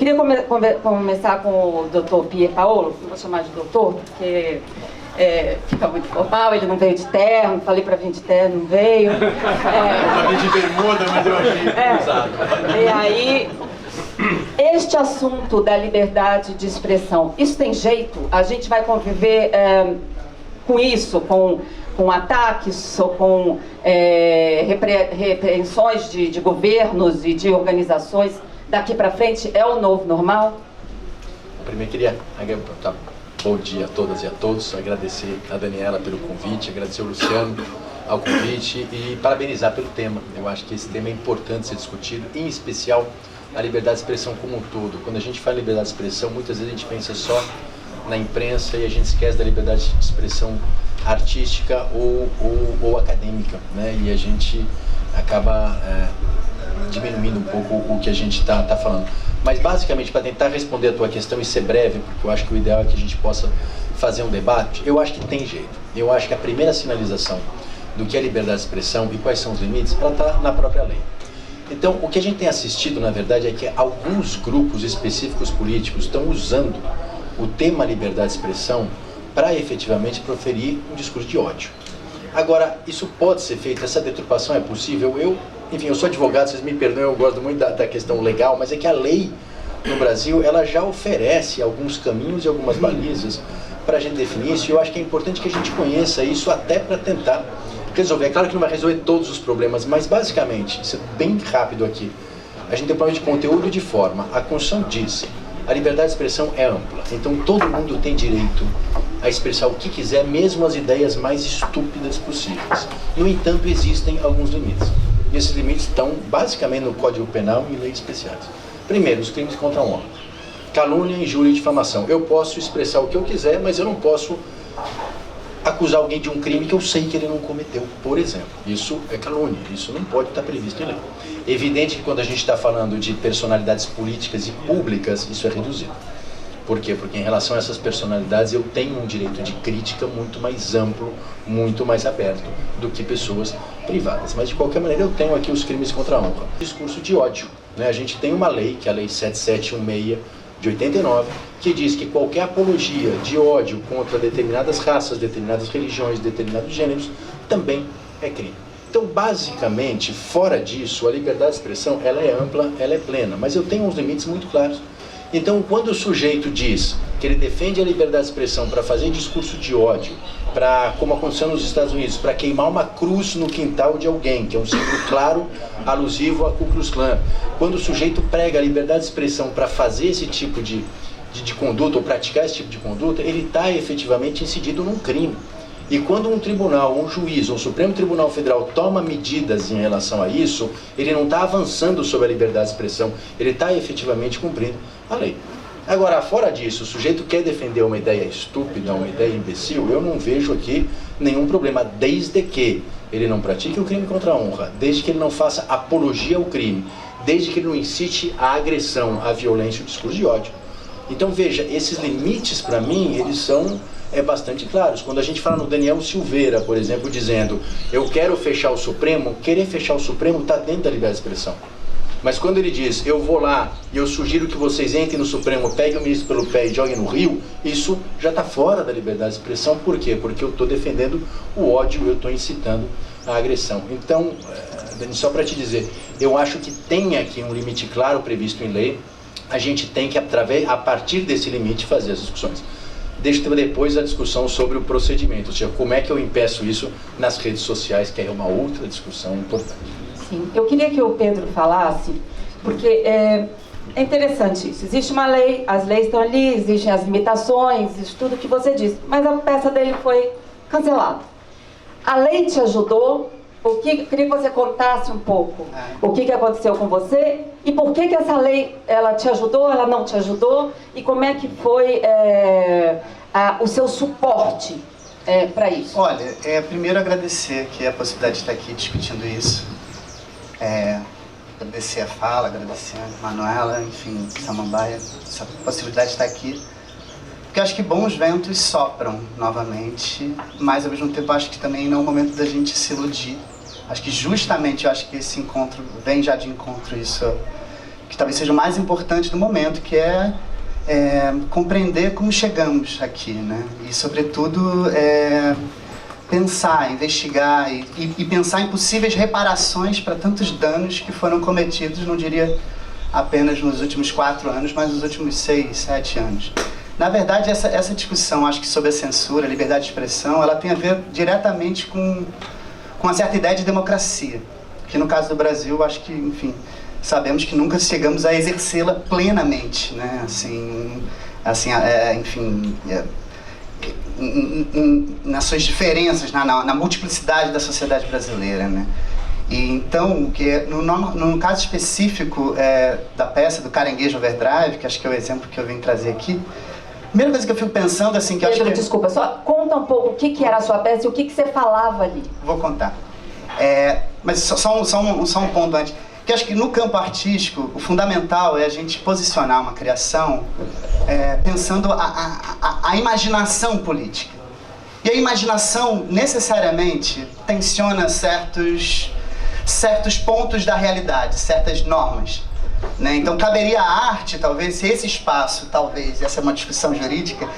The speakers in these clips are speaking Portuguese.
queria começar com o doutor Pierpaolo, não vou chamar de doutor, porque fica muito formal, ele não veio de terno, falei para vir de terno, não veio. Para vir de bermuda, mas eu achei usado. E aí, este assunto da liberdade de expressão, isso tem jeito? A gente vai conviver com isso, com ataques ou com repreensões de governos e de organizações daqui para frente? É o novo normal? Primeiro queria bom dia a todas e a todos, agradecer a Daniela pelo convite, agradecer ao Luciano ao convite e parabenizar pelo tema. Eu acho que esse tema é importante ser discutido, em especial a liberdade de expressão como um todo. Quando a gente fala em liberdade de expressão, muitas vezes a gente pensa só na imprensa e a gente esquece da liberdade de expressão artística ou acadêmica, né? E a gente acaba diminuindo um pouco o que a gente está falando. Mas basicamente, para tentar responder a tua questão e ser breve, porque eu acho que o ideal é que a gente possa fazer um debate, eu acho que tem jeito. Eu acho que a primeira sinalização do que é liberdade de expressão e quais são os limites, ela está na própria lei. Então, o que a gente tem assistido, na verdade, é que alguns grupos específicos políticos estão usando o tema liberdade de expressão para efetivamente proferir um discurso de ódio. Agora, isso pode ser feito, essa deturpação é possível. Enfim, eu sou advogado, vocês me perdoem, eu gosto muito da questão legal, mas é que a lei no Brasil, ela já oferece alguns caminhos e algumas balizas para a gente definir isso, e eu acho que é importante que a gente conheça isso até para tentar resolver. É claro que não vai resolver todos os problemas, mas basicamente, isso é bem rápido aqui, a gente tem um problema de conteúdo e de forma. A Constituição diz, a liberdade de expressão é ampla, então todo mundo tem direito a expressar o que quiser, mesmo as ideias mais estúpidas possíveis. No entanto, existem alguns limites. E esses limites estão basicamente no Código Penal e em leis especiais. Primeiro, os crimes contra a honra. Calúnia, injúria e difamação. Eu posso expressar o que eu quiser, mas eu não posso acusar alguém de um crime que eu sei que ele não cometeu, por exemplo. Isso é calúnia, isso não pode estar previsto em lei. Evidente que quando a gente está falando de personalidades políticas e públicas, isso é reduzido. Por quê? Porque em relação a essas personalidades eu tenho um direito de crítica muito mais amplo, muito mais aberto do que pessoas privadas. Mas de qualquer maneira eu tenho aqui os crimes contra a honra. Discurso de ódio, né? A gente tem uma lei, que é a Lei 7716 de 89, que diz que qualquer apologia de ódio contra determinadas raças, determinadas religiões, determinados gêneros, também é crime. Então, basicamente, fora disso, a liberdade de expressão ela é ampla, ela é plena, mas eu tenho uns limites muito claros. Então, quando o sujeito diz que ele defende a liberdade de expressão para fazer discurso de ódio, para, como aconteceu nos Estados Unidos, para queimar uma cruz no quintal de alguém, que é um símbolo claro, alusivo a Ku Klux Klan, quando o sujeito prega a liberdade de expressão para fazer esse tipo de conduta, ou praticar esse tipo de conduta, ele está efetivamente incidido num crime. E quando um tribunal, um juiz, um Supremo Tribunal Federal toma medidas em relação a isso, ele não está avançando sobre a liberdade de expressão, ele está efetivamente cumprindo a lei. Agora, fora disso, o sujeito quer defender uma ideia estúpida, uma ideia imbecil, eu não vejo aqui nenhum problema, desde que ele não pratique o crime contra a honra, desde que ele não faça apologia ao crime, desde que ele não incite a agressão, a violência e o discurso de ódio. Então, veja, esses limites, para mim, eles são bastante claros. Quando a gente fala no Daniel Silveira, por exemplo, dizendo eu quero fechar o Supremo, querer fechar o Supremo está dentro da liberdade de expressão. Mas quando ele diz, eu vou lá e eu sugiro que vocês entrem no Supremo, peguem o ministro pelo pé e joguem no rio, isso já está fora da liberdade de expressão. Por quê? Porque eu estou defendendo o ódio, eu estou incitando a agressão. Então, Dani, só para te dizer, eu acho que tem aqui um limite claro previsto em lei, a gente tem que, a partir desse limite, fazer as discussões. Deixa depois a discussão sobre o procedimento, ou seja, como é que eu impeço isso nas redes sociais, que é uma outra discussão importante. Sim, eu queria que o Pedro falasse, porque é interessante isso. Existe uma lei, as leis estão ali, existem as limitações, isso tudo que você disse, mas a peça dele foi cancelada. A lei te ajudou? Queria que você contasse um pouco o que aconteceu com você e por que essa lei ela te ajudou, ela não te ajudou e como é que foi o seu suporte para isso. Olha, primeiro agradecer aqui a possibilidade de estar aqui discutindo isso. Agradecer a fala, agradecer a Manuela, enfim, Samambaia, essa possibilidade de estar aqui. Porque eu acho que bons ventos sopram novamente, mas ao mesmo tempo acho que também não é o momento da gente se iludir. Acho que justamente esse encontro vem já de encontro isso que talvez seja o mais importante do momento, que é compreender como chegamos aqui, né? E, sobretudo, pensar, investigar e pensar em possíveis reparações para tantos danos que foram cometidos, não diria apenas nos últimos 4 anos, mas nos últimos 6, 7 anos. Na verdade, essa discussão, acho que sobre a censura, a liberdade de expressão, ela tem a ver diretamente com uma certa ideia de democracia, que no caso do Brasil, acho que, enfim, sabemos que nunca chegamos a exercê-la plenamente, né? Nas suas diferenças, na multiplicidade da sociedade brasileira, né? E então, no caso específico da peça do Caranguejo Overdrive, que acho que é o exemplo que eu vim trazer aqui, a primeira coisa que eu fico pensando, assim, que eu acho que... Desculpa, só conta um pouco o que era a sua peça e o que você falava ali. Vou contar. Mas só um ponto antes. Que acho que no campo artístico, o fundamental é a gente posicionar uma criação pensando a imaginação política. E a imaginação, necessariamente, tensiona certos pontos da realidade, certas normas, né? Então, caberia à arte, talvez, esse espaço, talvez, essa é uma discussão jurídica,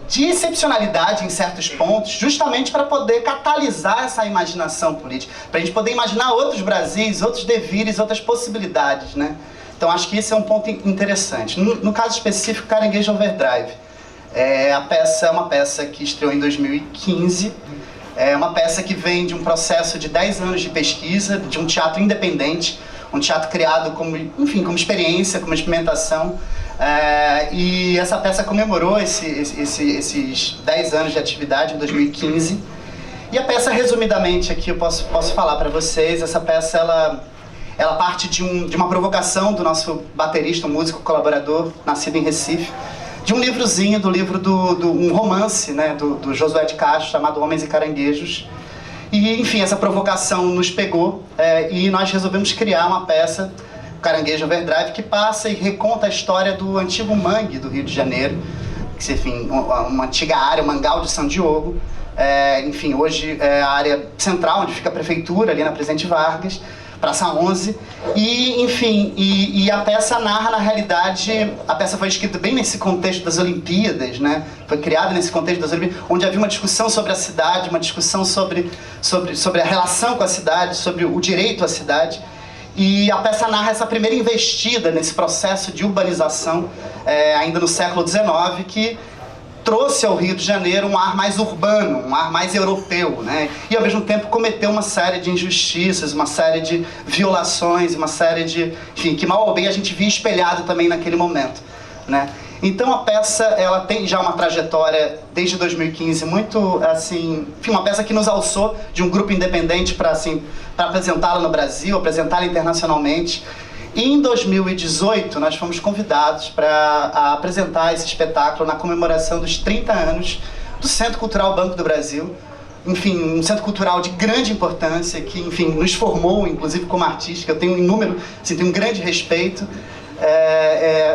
de excepcionalidade em certos pontos, justamente para poder catalisar essa imaginação política, para a gente poder imaginar outros Brasis, outros devires, outras possibilidades, né? Então, acho que esse é um ponto interessante. No caso específico, Caranguejo Overdrive, a peça é uma peça que estreou em 2015, é uma peça que vem de um processo de 10 anos de pesquisa, de um teatro independente, um teatro criado como experiência, como experimentação, e essa peça comemorou esses 10 anos de atividade em 2015. E a peça, resumidamente, aqui eu posso falar para vocês, essa peça ela parte de uma provocação do nosso baterista, um músico colaborador, nascido em Recife, de um livrozinho, um romance, né, do Josué de Castro, chamado Homens e Caranguejos. E, enfim, essa provocação nos pegou e nós resolvemos criar uma peça, Caranguejo Overdrive, que passa e reconta a história do antigo mangue do Rio de Janeiro, que, enfim, uma antiga área, o Mangal de São Diogo. Enfim, hoje é a área central, onde fica a prefeitura, ali na Presidente Vargas, Praça 11, e, enfim, e a peça narra, na realidade, a peça foi escrita bem nesse contexto das Olimpíadas, né? Foi criada nesse contexto das Olimpíadas, onde havia uma discussão sobre a cidade, uma discussão sobre a relação com a cidade, sobre o direito à cidade, e a peça narra essa primeira investida nesse processo de urbanização, ainda no século XIX, que trouxe ao Rio de Janeiro um ar mais urbano, um ar mais europeu, né? E ao mesmo tempo cometeu uma série de injustiças, uma série de violações, uma série de... Enfim, que mal ou bem a gente via espelhado também naquele momento, né? Então a peça, ela tem já uma trajetória desde 2015 muito, assim... Enfim, uma peça que nos alçou de um grupo independente para apresentá-la no Brasil, apresentá-la internacionalmente. E em 2018, nós fomos convidados para apresentar esse espetáculo na comemoração dos 30 anos do Centro Cultural Banco do Brasil. Enfim, um centro cultural de grande importância, que, enfim, nos formou, inclusive como artista, que eu tenho tenho um grande respeito.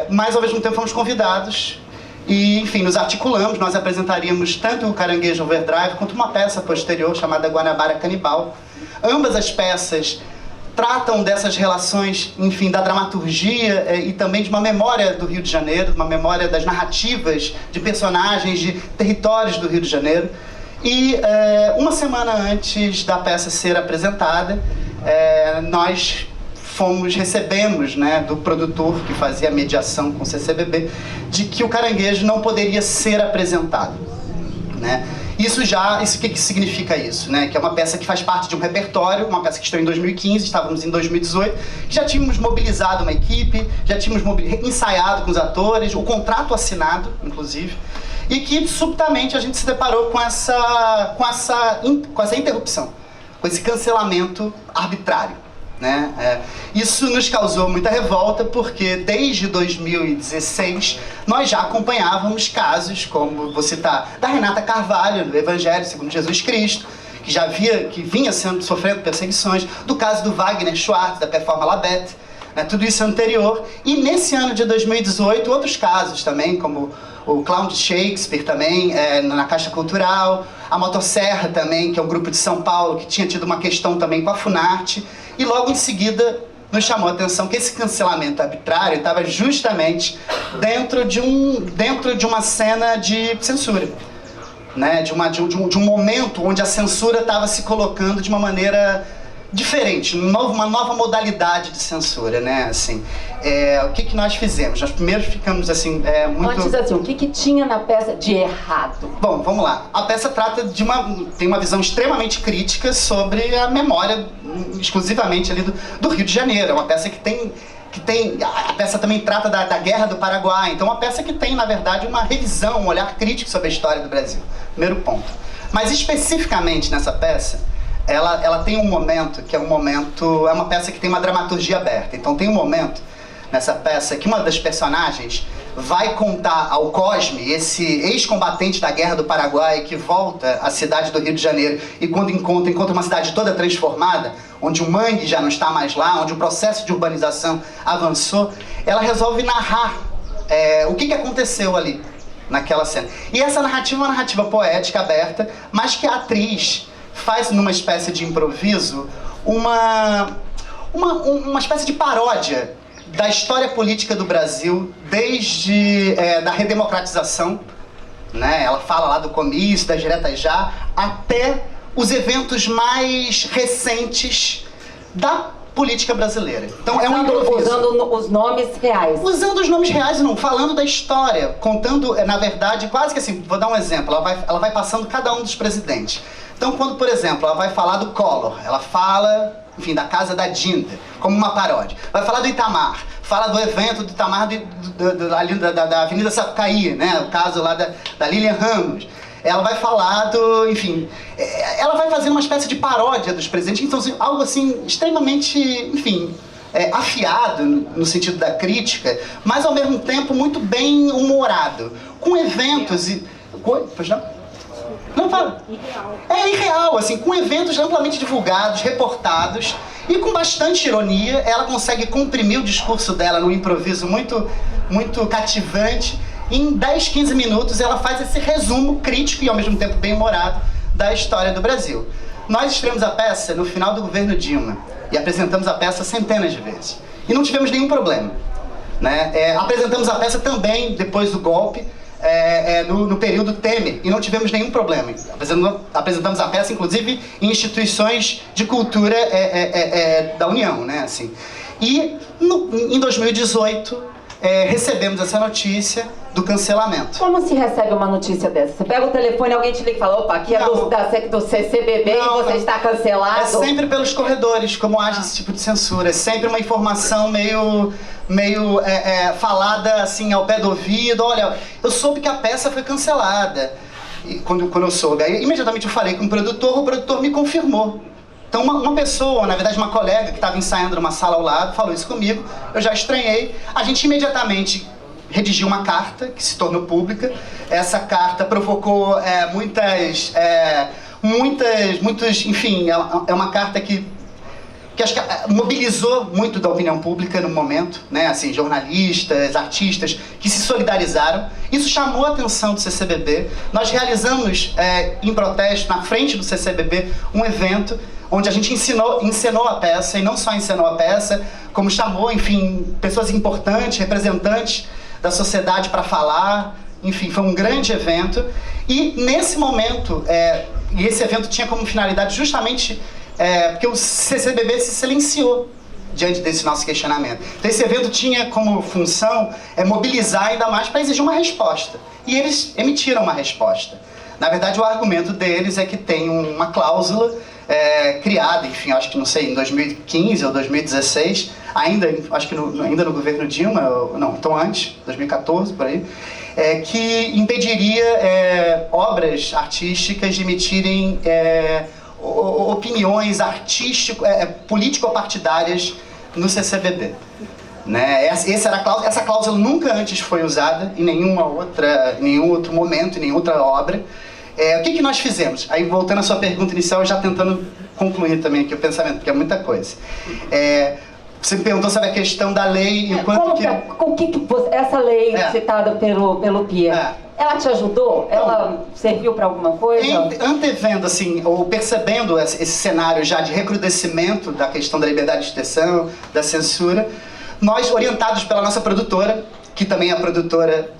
Mas, ao mesmo tempo, fomos convidados e, enfim, nos articulamos. Nós apresentaríamos tanto o Caranguejo Overdrive quanto uma peça posterior chamada Guanabara Canibal. Ambas as peças tratam dessas relações, enfim, da dramaturgia e também de uma memória do Rio de Janeiro, uma memória das narrativas de personagens, de territórios do Rio de Janeiro. E uma semana antes da peça ser apresentada, nós recebemos, né, do produtor que fazia a mediação com o CCBB, de que o Caranguejo não poderia ser apresentado, né? O que significa isso, né? Que é uma peça que faz parte de um repertório, uma peça que estreou em 2015, estávamos em 2018, que já tínhamos mobilizado uma equipe, já tínhamos ensaiado com os atores, o contrato assinado, inclusive, e que subitamente a gente se deparou com essa interrupção, com esse cancelamento arbitrário, né? Isso nos causou muita revolta, porque desde 2016 nós já acompanhávamos casos, como vou citar, da Renata Carvalho, do Evangelho segundo Jesus Cristo, que vinha sofrendo perseguições, do caso do Wagner Schwartz, da Performa Labette, né? Tudo isso anterior. E nesse ano de 2018, outros casos também, como o Clown de Shakespeare também, na Caixa Cultural, a Motosserra também, que é um grupo de São Paulo, que tinha tido uma questão também com a Funarte. E logo em seguida, nos chamou a atenção que esse cancelamento arbitrário estava justamente dentro de uma cena de censura, né? de um momento onde a censura estava se colocando de uma maneira diferente, uma nova modalidade de censura, né? Assim, o que nós fizemos? Nós primeiro ficamos assim, muito... Antes, assim, o que tinha na peça de errado? Bom, vamos lá. A peça trata tem uma visão extremamente crítica sobre a memória, exclusivamente ali do Rio de Janeiro. É uma peça a peça também trata da Guerra do Paraguai. Então, é uma peça que tem, na verdade, uma revisão, um olhar crítico sobre a história do Brasil. Primeiro ponto. Mas, especificamente nessa peça, ela tem um momento que é uma peça que tem uma dramaturgia aberta. Então tem um momento nessa peça que uma das personagens vai contar ao Cosme, esse ex-combatente da Guerra do Paraguai que volta à cidade do Rio de Janeiro e quando encontra uma cidade toda transformada, onde o mangue já não está mais lá, onde o processo de urbanização avançou, ela resolve narrar o que aconteceu ali naquela cena. E essa narrativa é uma narrativa poética, aberta, mas que a atriz faz numa espécie de improviso uma espécie de paródia da história política do Brasil desde da redemocratização, né? Ela fala lá do comício, das diretas já, até os eventos mais recentes da política brasileira. Então é um improviso. Usando os nomes reais. Usando os nomes reais, não, falando da história, contando, na verdade, quase que assim, vou dar um exemplo, ela vai passando cada um dos presidentes. Então, quando, por exemplo, ela vai falar do Collor, ela fala, enfim, da casa da Dinda, como uma paródia. Vai falar do Itamar, fala do evento do Itamar da Avenida Sapucaí, né? O caso lá da Lilian Ramos. Ela vai falar enfim, ela vai fazer uma espécie de paródia dos presidentes, então algo assim, extremamente, enfim, afiado no sentido da crítica, mas ao mesmo tempo muito bem humorado, com eventos e... Pois não? Não, fala. É irreal, assim, com eventos amplamente divulgados, reportados, e com bastante ironia, ela consegue comprimir o discurso dela num improviso muito, muito cativante. Em 10, 15 minutos, ela faz esse resumo crítico e, ao mesmo tempo, bem humorado da história do Brasil. Nós estreamos a peça no final do governo Dilma e apresentamos a peça centenas de vezes. E não tivemos nenhum problema, né? Apresentamos a peça também depois do golpe, no período Temer, e não tivemos nenhum problema. Apresentamos a peça, inclusive, em instituições de cultura da União, né? Assim. E em 2018, recebemos essa notícia do cancelamento. Como se recebe uma notícia dessa? Você pega o telefone, alguém te liga e fala, opa, aqui é do CCBB e você está cancelado? É sempre pelos corredores, como age esse tipo de censura. É sempre uma informação meio falada assim ao pé do ouvido. Olha, eu soube que a peça foi cancelada. E quando eu soube, aí imediatamente eu falei com o produtor me confirmou. Então uma pessoa, na verdade uma colega que estava ensaiando numa sala ao lado, falou isso comigo, eu já estranhei. A gente imediatamente redigiu uma carta que se tornou pública. Essa carta provocou enfim, é uma carta que acho que mobilizou muito da opinião pública no momento, né? Assim, jornalistas, artistas que se solidarizaram. Isso chamou a atenção do CCBB. Nós realizamos, em protesto, na frente do CCBB, um evento onde a gente encenou a peça, e não só encenou a peça, como chamou, enfim, pessoas importantes, representantes da sociedade para falar. Enfim, foi um grande evento. E nesse momento, e esse evento tinha como finalidade justamente porque o CCBB se silenciou diante desse nosso questionamento. Então esse evento tinha como função mobilizar ainda mais para exigir uma resposta. E eles emitiram uma resposta. Na verdade, o argumento deles é que tem uma cláusula criada, enfim, acho que não sei, em 2015 ou 2016, acho que ainda no governo Dilma, não, então antes, 2014, por aí, que impediria obras artísticas de emitirem opiniões político-partidárias no CCBB. Né? Essa cláusula nunca antes foi usada em nenhum outro momento, em nenhuma outra obra. O que nós fizemos? Aí, voltando à sua pergunta inicial, já tentando concluir também aqui o pensamento, porque é muita coisa. Você me perguntou sobre a questão da lei e o quanto essa lei citada pelo Pia, ela te ajudou? Ela serviu para alguma coisa? Antevendo, assim, ou percebendo esse cenário já de recrudescimento da questão da liberdade de expressão, da censura, nós, orientados pela nossa produtora, que também é a produtora,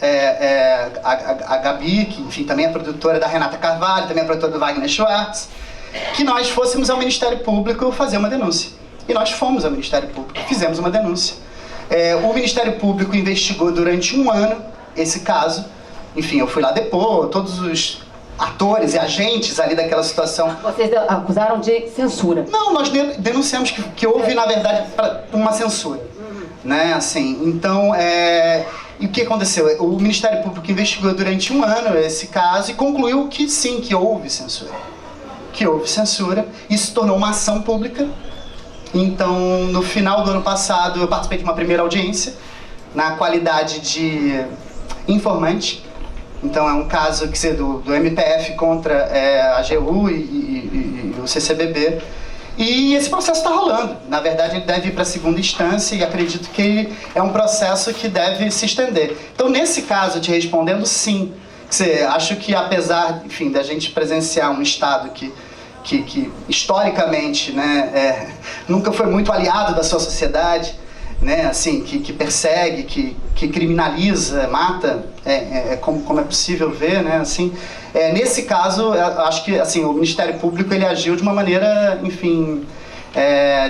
a Gabi, que enfim, também é produtora da Renata Carvalho, também é produtora do Wagner Schwartz, que nós fôssemos ao Ministério Público fazer uma denúncia. E nós fomos ao Ministério Público, fizemos uma denúncia. O Ministério Público investigou durante 1 ano esse caso. Enfim, eu fui lá depor, todos os atores e agentes ali daquela situação. Vocês acusaram de censura? Não, nós denunciamos que houve, na verdade, uma censura. Né, assim, então, e o que aconteceu? O Ministério Público investigou durante 1 ano esse caso e concluiu que sim, que houve censura. Que houve censura, isso se tornou uma ação pública. Então, no final do ano passado, eu participei de uma primeira audiência, na qualidade de informante. Então, é um caso que do MPF contra a AGU e o CCBB. E esse processo está rolando. Na verdade, ele deve ir para a 2ª instância e acredito que é um processo que deve se estender. Então, nesse caso, te respondendo, sim. Acho que apesar, enfim, da gente presenciar um Estado que historicamente, né, nunca foi muito aliado da sua sociedade, né, assim, que persegue, que criminaliza, mata, como é possível ver, né, assim, nesse caso, acho que assim, o Ministério Público ele agiu de uma maneira, enfim,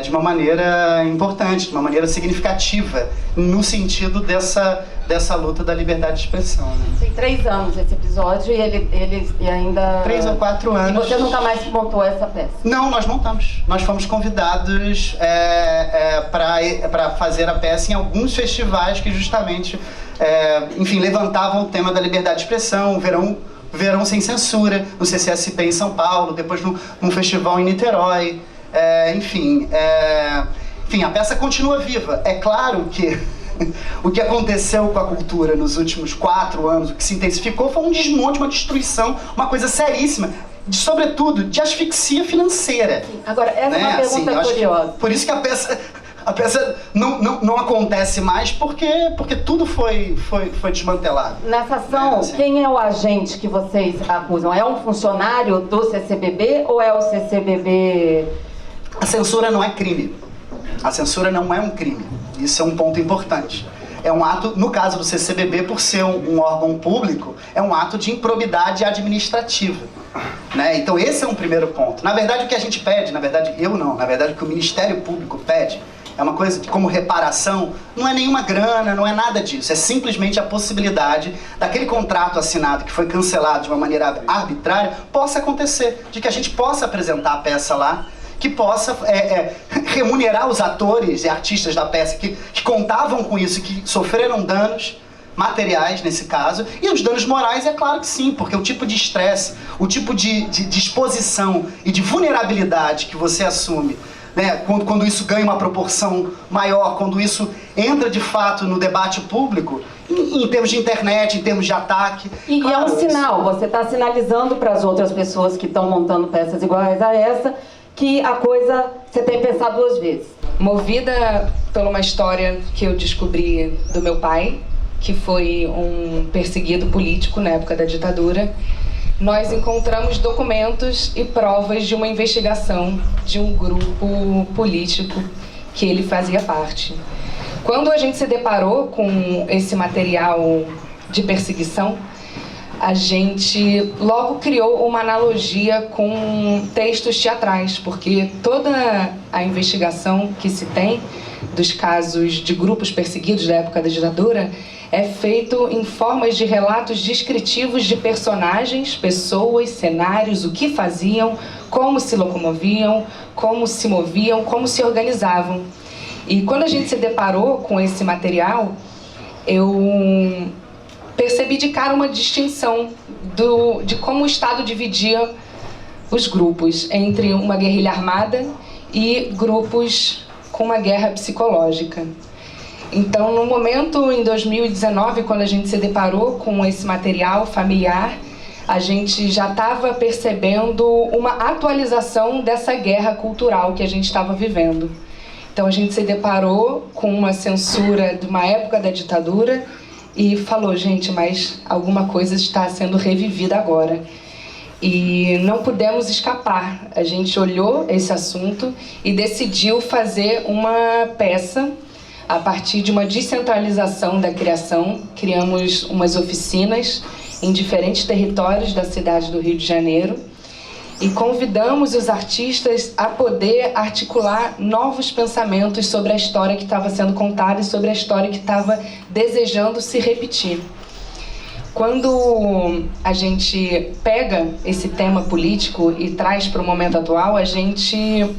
de uma maneira importante, de uma maneira significativa, no sentido dessa luta da liberdade de expressão. Né? Tem 3 anos esse episódio e ele ainda... 3 ou 4 anos. E você nunca mais montou essa peça? Não, nós montamos. Nós fomos convidados para fazer a peça em alguns festivais que justamente, enfim, levantavam o tema da liberdade de expressão, Verão Sem Censura, no CCSP em São Paulo, depois num festival em Niterói. Enfim, a peça continua viva. É claro que o que aconteceu com a cultura nos últimos 4 anos, o que se intensificou foi um desmonte, uma destruição, uma coisa seríssima, sobretudo de asfixia financeira. Agora, essa é uma pergunta curiosa. Por isso que a peça não acontece mais, porque tudo foi desmantelado. Nessa ação, quem é o agente que vocês acusam? É um funcionário do CCBB ou é o CCBB... A censura não é crime. A censura não é um crime. Isso é um ponto importante. É um ato, no caso do CCBB, por ser um órgão público, é um ato de improbidade administrativa. Né? Então esse é um primeiro ponto. Na verdade, o que a gente pede, na verdade, o que o Ministério Público pede, é uma coisa como reparação, não é nenhuma grana, não é nada disso. É simplesmente a possibilidade daquele contrato assinado que foi cancelado de uma maneira arbitrária, possa acontecer, de que a gente possa apresentar a peça lá, que possa remunerar os atores e artistas da peça que contavam com isso, que sofreram danos materiais nesse caso, e os danos morais é claro que sim, porque o tipo de estresse, o tipo de exposição e de vulnerabilidade que você assume, né, quando isso ganha uma proporção maior, quando isso entra de fato no debate público, em termos de internet, em termos de ataque. E claro, é um sinal, você está sinalizando para as outras pessoas que estão montando peças iguais a essa, que a coisa você tem que pensar 2 vezes. Movida por uma história que eu descobri do meu pai, que foi um perseguido político na época da ditadura, nós encontramos documentos e provas de uma investigação de um grupo político que ele fazia parte. Quando a gente se deparou com esse material de perseguição, a gente logo criou uma analogia com textos teatrais, porque toda a investigação que se tem dos casos de grupos perseguidos da época da ditadura é feito em formas de relatos descritivos de personagens, pessoas, cenários, o que faziam, como se locomoviam, como se moviam, como se organizavam. E quando a gente se deparou com esse material, eu percebi de cara uma distinção de como o Estado dividia os grupos entre uma guerrilha armada e grupos com uma guerra psicológica. Então, no momento, em 2019, quando a gente se deparou com esse material familiar, a gente já estava percebendo uma atualização dessa guerra cultural que a gente estava vivendo. Então a gente se deparou com uma censura de uma época da ditadura e falou, gente, mas alguma coisa está sendo revivida agora. E não pudemos escapar. A gente olhou esse assunto e decidiu fazer uma peça a partir de uma descentralização da criação. Criamos umas oficinas em diferentes territórios da cidade do Rio de Janeiro e convidamos os artistas a poder articular novos pensamentos sobre a história que estava sendo contada e sobre a história que estava desejando se repetir. Quando a gente pega esse tema político e traz para o momento atual, a gente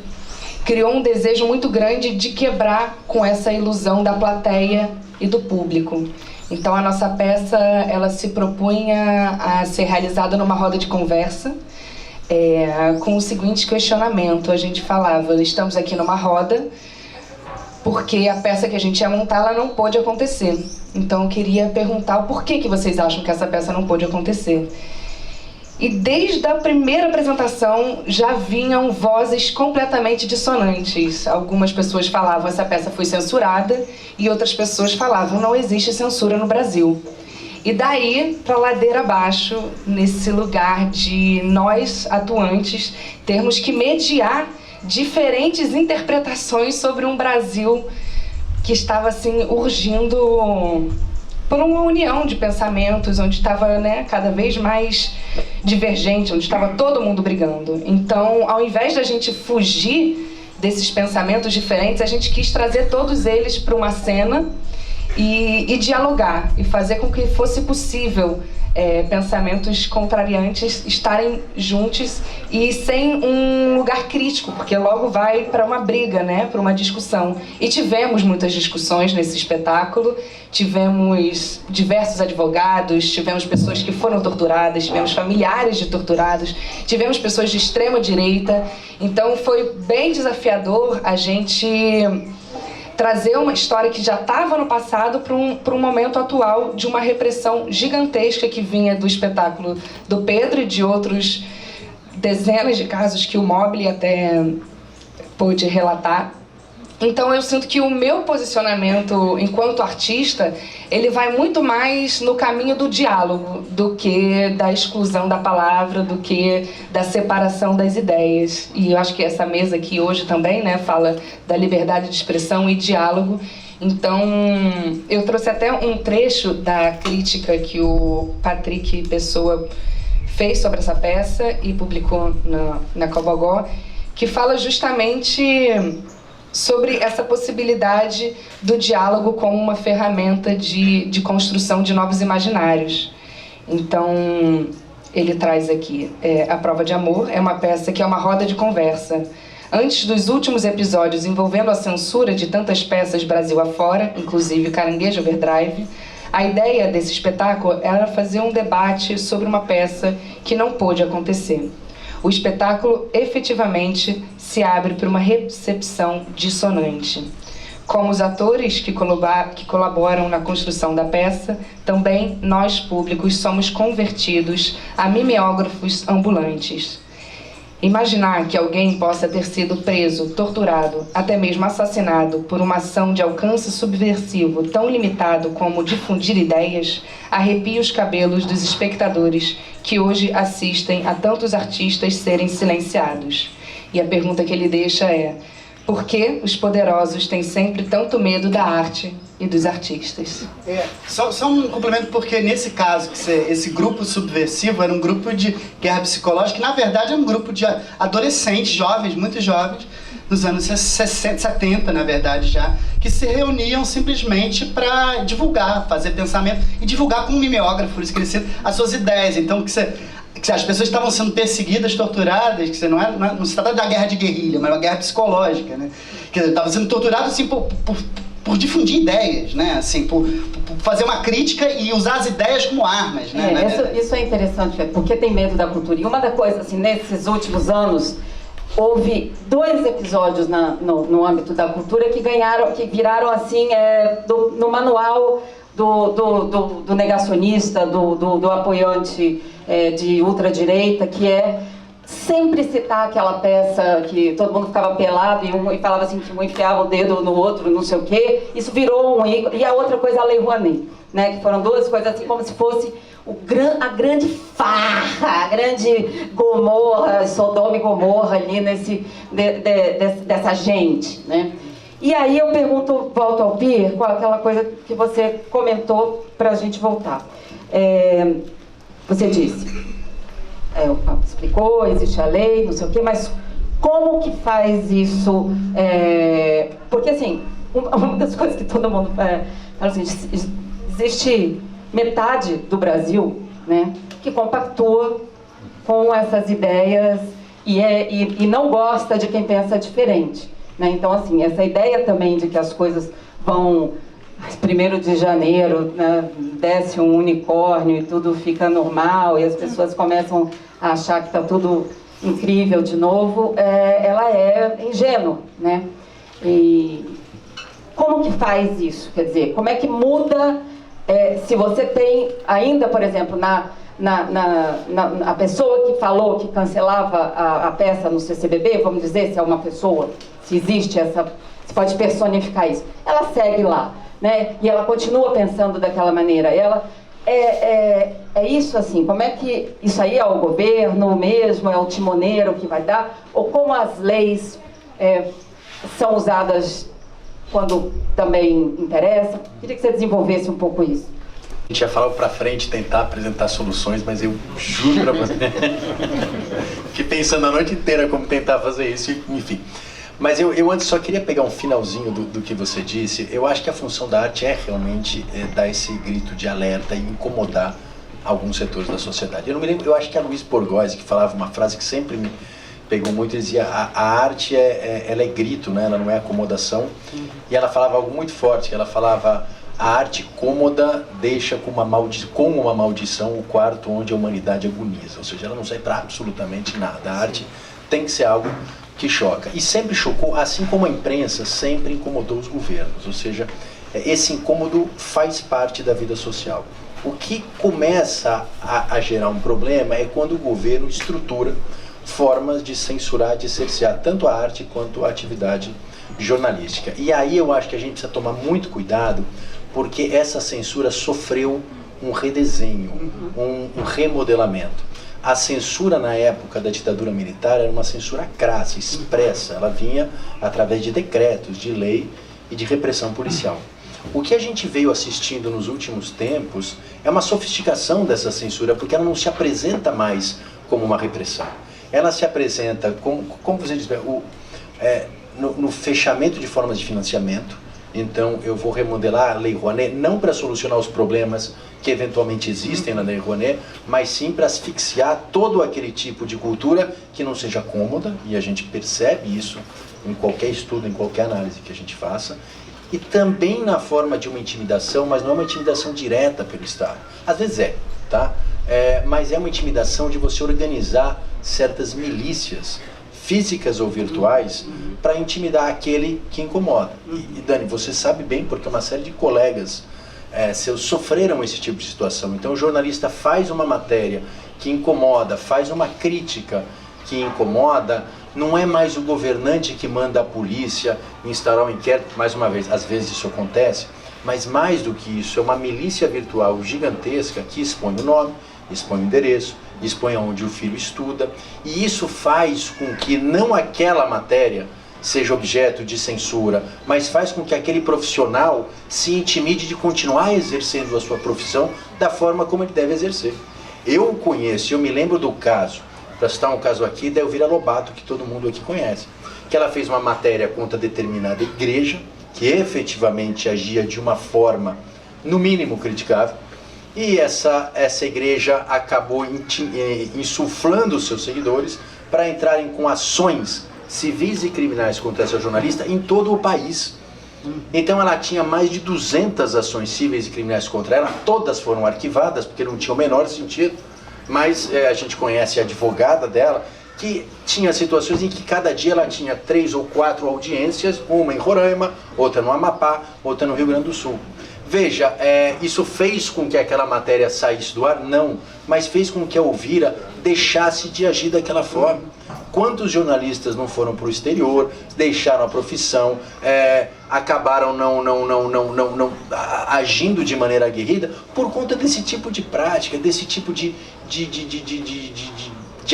criou um desejo muito grande de quebrar com essa ilusão da plateia e do público. Então a nossa peça, ela se propunha a ser realizada numa roda de conversa, com o seguinte questionamento. A gente falava, estamos aqui numa roda porque a peça que a gente ia montar, ela não pôde acontecer. Então eu queria perguntar o porquê que vocês acham que essa peça não pôde acontecer. E desde a primeira apresentação já vinham vozes completamente dissonantes. Algumas pessoas falavam essa peça foi censurada e outras pessoas falavam não existe censura no Brasil. E daí para ladeira abaixo, nesse lugar de nós atuantes termos que mediar diferentes interpretações sobre um Brasil que estava assim urgindo por uma união de pensamentos, onde estava, né, cada vez mais divergente, onde estava todo mundo brigando. Então, ao invés da gente fugir desses pensamentos diferentes, a gente quis trazer todos eles para uma cena e dialogar, e fazer com que fosse possível pensamentos contrariantes estarem juntos e sem um lugar crítico, porque logo vai para uma briga, né, para uma discussão. E tivemos muitas discussões nesse espetáculo, tivemos diversos advogados, tivemos pessoas que foram torturadas, tivemos familiares de torturados, tivemos pessoas de extrema direita. Então foi bem desafiador a gente trazer uma história que já estava no passado para um momento atual de uma repressão gigantesca que vinha do espetáculo do Pedro e de outros dezenas de casos que o Mobile até pôde relatar. Então eu sinto que o meu posicionamento enquanto artista, ele vai muito mais no caminho do diálogo do que da exclusão da palavra, do que da separação das ideias. E eu acho que essa mesa aqui hoje também, né, fala da liberdade de expressão e diálogo. Então eu trouxe até um trecho da crítica que o Patrick Pessoa fez sobre essa peça e publicou na Cobogó, que fala justamente sobre essa possibilidade do diálogo como uma ferramenta de construção de novos imaginários. Então, ele traz aqui A Prova de Amor, é uma peça que é uma roda de conversa. Antes dos últimos episódios envolvendo a censura de tantas peças Brasil afora, inclusive Caranguejo Overdrive, a ideia desse espetáculo era fazer um debate sobre uma peça que não pôde acontecer. O espetáculo efetivamente se abre para uma recepção dissonante. Como os atores que colaboram na construção da peça, também nós públicos somos convertidos a mimeógrafos ambulantes. Imaginar que alguém possa ter sido preso, torturado, até mesmo assassinado por uma ação de alcance subversivo tão limitado como difundir ideias, arrepia os cabelos dos espectadores que hoje assistem a tantos artistas serem silenciados. E a pergunta que ele deixa é: por que os poderosos têm sempre tanto medo da arte e dos artistas? Só um complemento, porque nesse caso, esse grupo subversivo era um grupo de guerra psicológica, que na verdade era um grupo de adolescentes, jovens, muito jovens, nos anos 60, 70, na verdade já, que se reuniam simplesmente para divulgar, fazer pensamento e divulgar como mimeógrafo, por isso que eles citam, as suas ideias. Então, que as pessoas estavam sendo perseguidas, torturadas, que não se trata da guerra de guerrilha, mas uma guerra psicológica, né? Que estavam sendo torturados assim, por difundir ideias, né? Assim, por fazer uma crítica e usar as ideias como armas, né? Isso é interessante, porque tem medo da cultura. E uma das coisas, assim, nesses últimos anos, houve 2 episódios no âmbito da cultura que viraram assim, no manual do negacionista, do apoiante de ultradireita, que sempre citar aquela peça que todo mundo ficava pelado e falava assim que um enfiava o dedo no outro, não sei o quê. Isso virou um ícone. E a outra coisa, a Lei Rouanet, né? Que foram duas coisas assim, como se fosse a grande farra, a grande Gomorra, Sodoma e Gomorra ali dessa gente, né? E aí eu volto ao Pir, com aquela coisa que você comentou para a gente voltar. Você disse, explicou, existe a lei, não sei o quê, mas como que faz isso? Porque, assim, uma das coisas que todo mundo fala assim, existe metade do Brasil, né, que compactua com essas ideias e não gosta de quem pensa diferente, né? Então, assim, essa ideia também de que as coisas vão... 1º de janeiro, né, desce um unicórnio e tudo fica normal e as pessoas começam a achar que está tudo incrível de novo, ela é ingênua, né? E como que faz isso? Quer dizer, como é que muda se você tem ainda, por exemplo, a pessoa que falou que cancelava a peça no CCBB, vamos dizer, se é uma pessoa, se existe se pode personificar isso, ela segue lá, né? E ela continua pensando daquela maneira. Ela é isso assim, como é que isso aí é o governo mesmo, é o timoneiro que vai dar, ou como as leis são usadas quando também interessa? Queria que você desenvolvesse um pouco isso. A gente ia falar para frente, tentar apresentar soluções, mas eu juro para você que pensando a noite inteira como tentar fazer isso, enfim. Mas eu antes só queria pegar um finalzinho do que você disse. Eu acho que a função da arte é realmente dar esse grito de alerta e incomodar alguns setores da sociedade. Eu não me lembro, eu acho que a Luiz Borgosi que falava uma frase que sempre me pegou muito, ele dizia, a arte ela é grito, né? Ela não é acomodação. E ela falava algo muito forte, ela falava, a arte cômoda deixa com uma maldição o quarto onde a humanidade agoniza. Ou seja, ela não serve para absolutamente nada. A arte tem que ser algo que choca. E sempre chocou, assim como a imprensa sempre incomodou os governos. Ou seja, esse incômodo faz parte da vida social. O que começa a gerar um problema é quando o governo estrutura formas de censurar, de cercear tanto a arte quanto a atividade jornalística. E aí eu acho que a gente precisa tomar muito cuidado, porque essa censura sofreu um redesenho, um remodelamento. A censura na época da ditadura militar era uma censura crassa, expressa. Ela vinha através de decretos, de lei e de repressão policial. O que a gente veio assistindo nos últimos tempos é uma sofisticação dessa censura, porque ela não se apresenta mais como uma repressão. Ela se apresenta, como você diz, no fechamento de formas de financiamento. Então eu vou remodelar a Lei Rouanet não para solucionar os problemas que eventualmente existem na Lei Rouanet, mas sim para asfixiar todo aquele tipo de cultura que não seja cômoda, e a gente percebe isso em qualquer estudo, em qualquer análise que a gente faça, e também na forma de uma intimidação, mas não é uma intimidação direta pelo Estado. Às vezes tá? Mas é uma intimidação de você organizar certas milícias, físicas ou virtuais, para intimidar aquele que incomoda. E Dani, você sabe bem, porque uma série de colegas seus sofreram esse tipo de situação. Então o jornalista faz uma matéria que incomoda, faz uma crítica que incomoda, não é mais o governante que manda a polícia instaurar um inquérito, mais uma vez, às vezes isso acontece, mas mais do que isso, é uma milícia virtual gigantesca que expõe o nome, expõe o endereço, expõe onde o filho estuda, e isso faz com que não aquela matéria seja objeto de censura, mas faz com que aquele profissional se intimide de continuar exercendo a sua profissão da forma como ele deve exercer. Eu conheço, eu me lembro do caso, para citar um caso aqui, da Elvira Lobato, que todo mundo aqui conhece, que ela fez uma matéria contra determinada igreja, que efetivamente agia de uma forma, no mínimo, criticável, e essa igreja acabou insuflando os seus seguidores para entrarem com ações civis e criminais contra essa jornalista em todo o país. Então ela tinha mais de 200 ações civis e criminais contra ela, todas foram arquivadas, porque não tinha o menor sentido, mas a gente conhece a advogada dela, que tinha situações em que cada dia ela tinha 3 ou 4 audiências, uma em Roraima, outra no Amapá, outra no Rio Grande do Sul. Veja, isso fez com que aquela matéria saísse do ar? Não, mas fez com que a Elvira deixasse de agir daquela forma. Quantos jornalistas não foram para o exterior, deixaram a profissão, acabaram não agindo de maneira aguerrida por conta desse tipo de prática, desse tipo de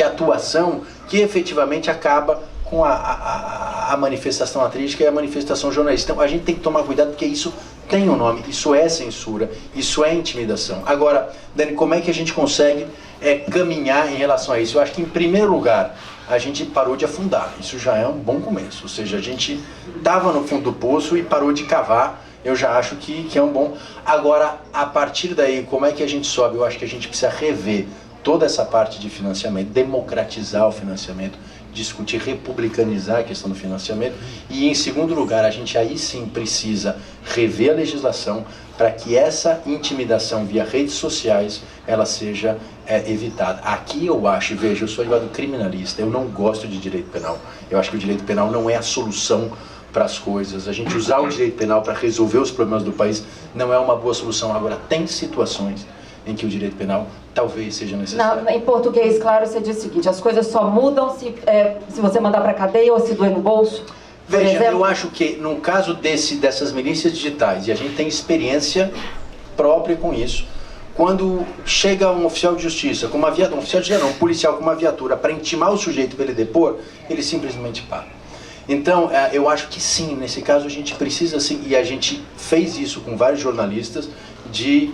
atuação que efetivamente acaba com a manifestação artística e a manifestação jornalística. Então a gente tem que tomar cuidado porque isso tem um nome, isso é censura, isso é intimidação. Agora, Dani, como é que a gente consegue caminhar em relação a isso? Eu acho que, em primeiro lugar, a gente parou de afundar. Isso já é um bom começo. Ou seja, a gente estava no fundo do poço e parou de cavar. Eu já acho que é um bom... Agora, a partir daí, como é que a gente sobe? Eu acho que a gente precisa rever toda essa parte de financiamento, democratizar o financiamento, discutir, republicanizar a questão do financiamento. E, em segundo lugar, a gente aí sim precisa rever a legislação para que essa intimidação via redes sociais ela seja evitada. Aqui eu acho, veja, eu sou advogado criminalista, eu não gosto de direito penal. Eu acho que o direito penal não é a solução para as coisas. A gente usar o direito penal para resolver os problemas do país não é uma boa solução. Agora, tem situações em que o direito penal talvez seja necessário. Em português, claro, você diz o seguinte: as coisas só mudam se você mandar para a cadeia ou se doer no bolso. Veja, eu acho que no caso dessas milícias digitais, e a gente tem experiência própria com isso, quando chega um oficial de justiça, com uma viatura, um oficial de justiça não, um policial com uma viatura para intimar o sujeito para ele depor, ele simplesmente para. Então, eu acho que sim, nesse caso a gente precisa sim, e a gente fez isso com vários jornalistas, de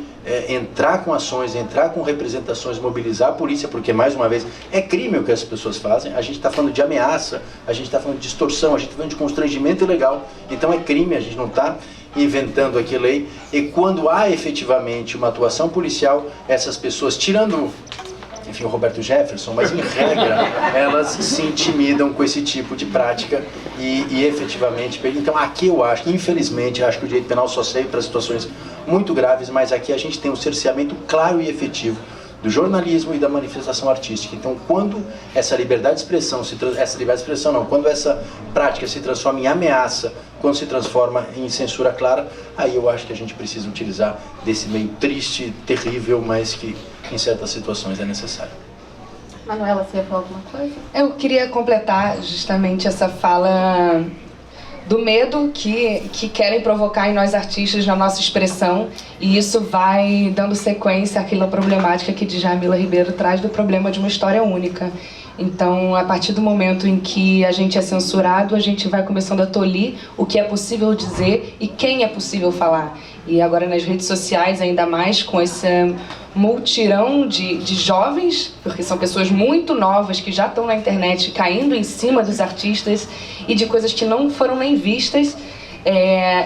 entrar com ações, entrar com representações, mobilizar a polícia, porque, mais uma vez, é crime o que as pessoas fazem. A gente está falando de ameaça, a gente está falando de extorsão, a gente está falando de constrangimento ilegal. Então é crime, a gente não está inventando aqui lei. E quando há efetivamente uma atuação policial, essas pessoas, tirando, enfim, o Roberto Jefferson, mas em regra, elas se intimidam com esse tipo de prática e efetivamente... Então aqui eu acho, infelizmente, acho que o direito penal só serve para situações muito graves, mas aqui a gente tem um cerceamento claro e efetivo do jornalismo e da manifestação artística. Então, quando essa liberdade de expressão, quando essa prática se transforma em ameaça, quando se transforma em censura clara, aí eu acho que a gente precisa utilizar desse meio triste, terrível, mas que em certas situações é necessário. Manuela, você ia falar alguma coisa? Eu queria completar justamente essa fala do medo que querem provocar em nós artistas na nossa expressão, e isso vai dando sequência àquela problemática que Djamila Ribeiro traz do problema de uma história única. Então, a partir do momento em que a gente é censurado, a gente vai começando a tolir o que é possível dizer e quem é possível falar. E agora nas redes sociais, ainda mais com esse multirão de jovens, porque são pessoas muito novas que já estão na internet caindo em cima dos artistas e de coisas que não foram nem vistas.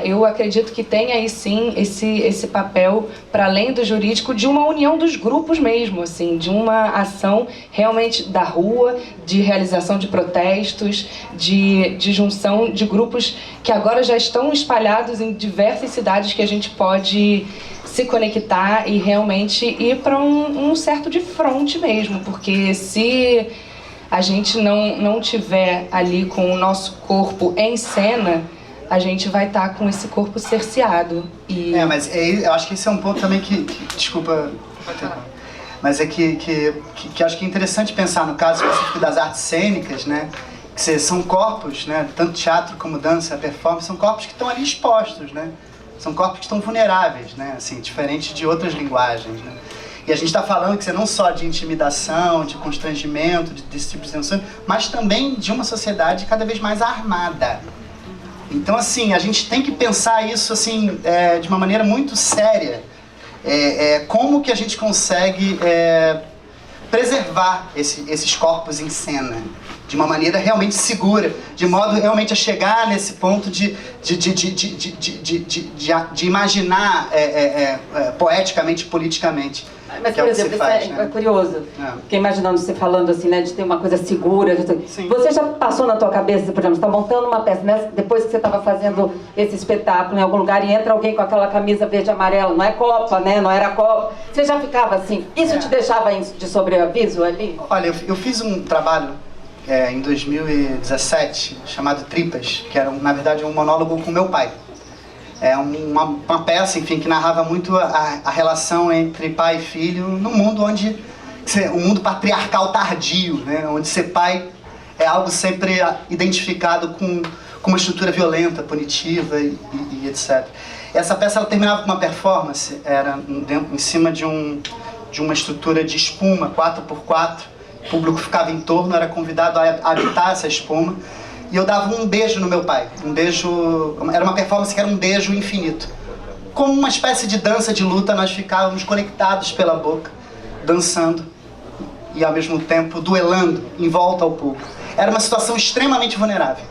Eu acredito que tem aí sim esse papel, para além do jurídico, de uma união dos grupos mesmo, assim, de uma ação realmente da rua, de realização de protestos, de junção de grupos que agora já estão espalhados em diversas cidades, que a gente pode se conectar e realmente ir para um certo de fronte mesmo, porque se a gente não tiver ali com o nosso corpo em cena, a gente vai estar com esse corpo cerceado. Mas eu acho que esse é um ponto também que desculpa, mas é que acho que é interessante pensar no caso específico das artes cênicas, né? Que são corpos, né? Tanto teatro como dança, performance, são corpos que estão ali expostos, né? São corpos que estão vulneráveis, né? Assim, diferente de outras linguagens, né? E a gente está falando que não só de intimidação, de constrangimento, desse tipo de censura, mas também de uma sociedade cada vez mais armada. Então, assim, a gente tem que pensar isso assim, de uma maneira muito séria. Como que a gente consegue preservar esses corpos em cena de uma maneira realmente segura, de modo realmente a chegar nesse ponto de imaginar poeticamente, politicamente. Mas, por exemplo, isso é curioso. Fiquei imaginando você falando assim, né, de ter uma coisa segura. Você já passou na tua cabeça, por exemplo, você está montando uma peça, né, depois que você estava fazendo esse espetáculo em algum lugar e entra alguém com aquela camisa verde e amarela, não é Copa, né, não era Copa. Você já ficava assim? Isso te deixava de sobreaviso ali? Olha, eu fiz um trabalho em 2017 chamado Tripas, que era, na verdade, um monólogo com meu pai. uma peça, enfim, que narrava muito a relação entre pai e filho num mundo onde um mundo patriarcal tardio, né? Onde ser pai é algo sempre identificado com uma estrutura violenta, punitiva e etc. Essa peça ela terminava com uma performance, era em cima de uma estrutura de espuma 4x4, o público ficava em torno, era convidado a habitar essa espuma, e eu dava um beijo no meu pai, um beijo, era uma performance que era um beijo infinito. Como uma espécie de dança de luta, nós ficávamos conectados pela boca, dançando e ao mesmo tempo duelando em volta ao público. Era uma situação extremamente vulnerável.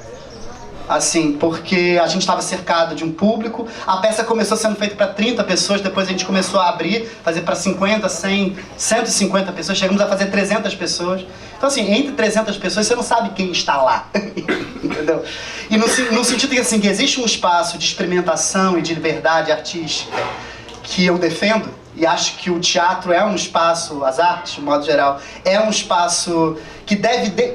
Assim, porque a gente estava cercado de um público, a peça começou sendo feita para 30 pessoas, depois a gente começou a abrir, fazer para 50, 100, 150 pessoas, chegamos a fazer 300 pessoas. Então assim, entre 300 pessoas você não sabe quem está lá, entendeu? E no sentido que, assim, que existe um espaço de experimentação e de liberdade artística que eu defendo, e acho que o teatro é um espaço, as artes, de modo geral, é um espaço que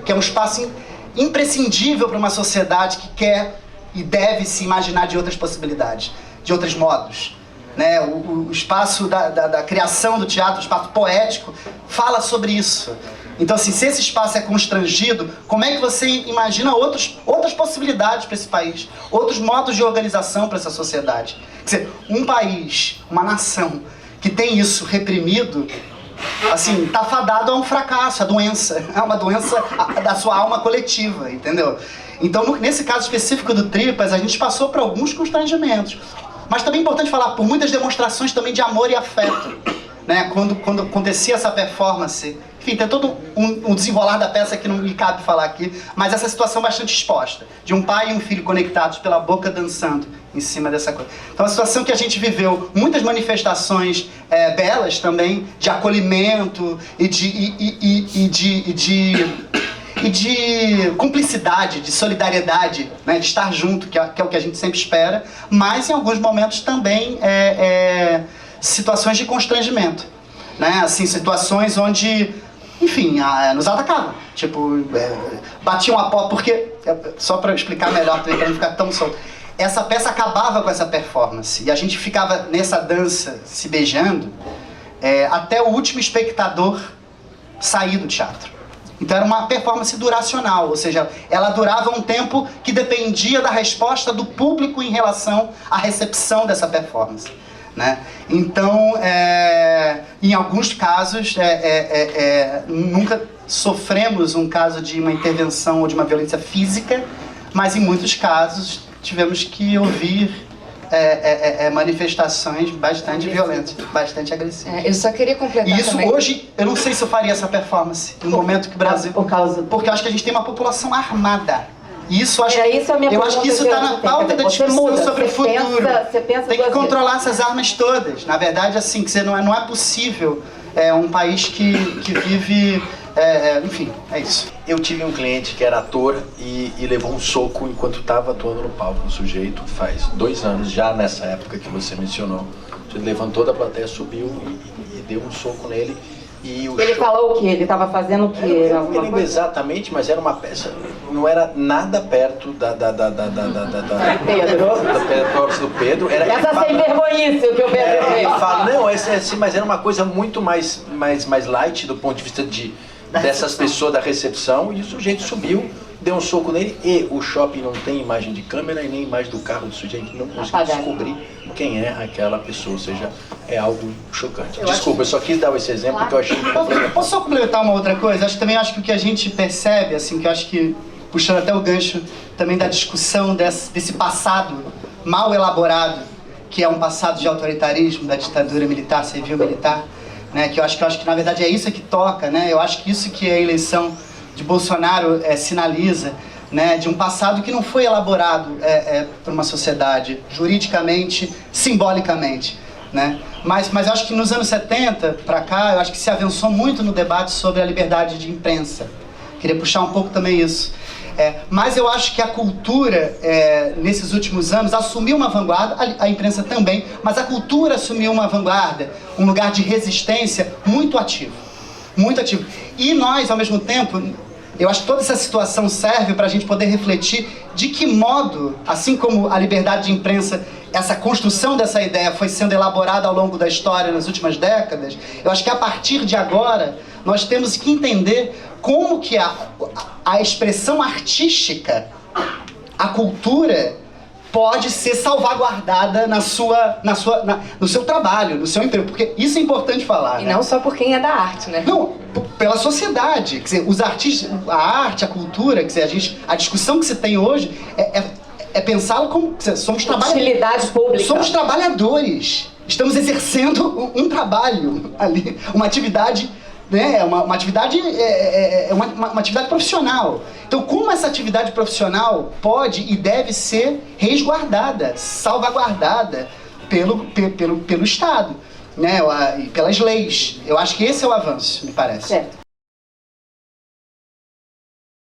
é um espaço imprescindível para uma sociedade que quer e deve se imaginar de outras possibilidades, de outros modos. Né? O espaço da criação do teatro, o espaço poético, fala sobre isso. Então, assim, se esse espaço é constrangido, como é que você imagina outras possibilidades para esse país? Outros modos de organização para essa sociedade? Quer dizer, um país, uma nação que tem isso reprimido, assim, tá fadado a um fracasso, a doença. É uma doença da sua alma coletiva, entendeu? Então, nesse caso específico do Tripas, a gente passou por alguns constrangimentos. Mas também é importante falar por muitas demonstrações também de amor e afeto. Né? Quando acontecia essa performance, enfim, tem todo um desenrolar da peça que não me cabe falar aqui, mas essa situação bastante exposta, de um pai e um filho conectados pela boca dançando em cima dessa coisa. Então, a situação que a gente viveu, muitas manifestações belas também, de acolhimento e de cumplicidade, de solidariedade, né, de estar junto, que é o que a gente sempre espera, mas em alguns momentos também situações de constrangimento, né, assim, situações onde, enfim, nos atacavam, tipo, batiam a porta, porque, só para explicar melhor também, para não ficar tão solto, essa peça acabava com essa performance, e a gente ficava nessa dança, se beijando, até o último espectador sair do teatro. Então era uma performance duracional, ou seja, ela durava um tempo que dependia da resposta do público em relação à recepção dessa performance. Né? Então, em alguns casos, nunca sofremos um caso de uma intervenção ou de uma violência física, mas em muitos casos tivemos que ouvir manifestações bastante violentas, bastante agressivas. Eu só queria completar e isso também. Hoje, eu não sei se eu faria essa performance no momento que o Brasil... Porque eu acho que a gente tem uma população armada. E isso, eu acho que isso está na pauta da discussão sobre o futuro. Tem que controlar essas armas todas. Na verdade, assim, que não é possível um país que vive... enfim, é isso. Eu tive um cliente que era ator e levou um soco enquanto estava atuando no palco. O sujeito, faz 2 anos, já nessa época que você mencionou, ele levantou da plateia, subiu e deu um soco nele. Ele falou o quê? Ele estava fazendo o quê? Eu não me lembro exatamente, mas era uma peça, não era nada perto da performance do Pedro. Essa sem vergonhice que o Pedro fez. Não, assim, mas era uma coisa muito mais light do ponto de vista dessas pessoas da recepção, e o sujeito subiu, deu um soco nele, e o shopping não tem imagem de câmera e nem imagem do carro do sujeito, não conseguiu descobrir quem é aquela pessoa, ou seja, é algo chocante. Desculpa, eu só quis dar esse exemplo que eu achei... Posso só complementar uma outra coisa? Acho que o que a gente percebe, assim, que eu acho que, puxando até o gancho também da discussão desse passado mal elaborado, que é um passado de autoritarismo, da ditadura militar, civil-militar, né, que eu acho que na verdade é isso que toca, né? Eu acho que isso que a eleição de Bolsonaro sinaliza, né, de um passado que não foi elaborado por uma sociedade juridicamente, simbolicamente, né? Mas eu acho que nos anos 70 para cá, eu acho que se avançou muito no debate sobre a liberdade de imprensa. Queria puxar um pouco também isso. Mas eu acho que a cultura, nesses últimos anos, assumiu uma vanguarda, a imprensa também, mas a cultura assumiu uma vanguarda, um lugar de resistência muito ativo. Muito ativo. E nós, ao mesmo tempo, eu acho que toda essa situação serve para a gente poder refletir de que modo, assim como a liberdade de imprensa essa construção dessa ideia foi sendo elaborada ao longo da história nas últimas décadas, eu acho que a partir de agora nós temos que entender como que a expressão artística, a cultura, pode ser salvaguardada no seu trabalho, no seu emprego, porque isso é importante falar. E né? não só por quem é da arte, né? Não, pela sociedade. Quer dizer, os artistas, a arte, a cultura, quer dizer, a discussão que se tem hoje é pensá-la como somos Utilidade pública. Somos trabalhadores. Estamos exercendo um trabalho ali, uma atividade, né? Uma atividade uma atividade profissional. Então, como essa atividade profissional pode e deve ser resguardada, salvaguardada pelo Estado, né? E pelas leis. Eu acho que esse é o avanço, me parece. Certo.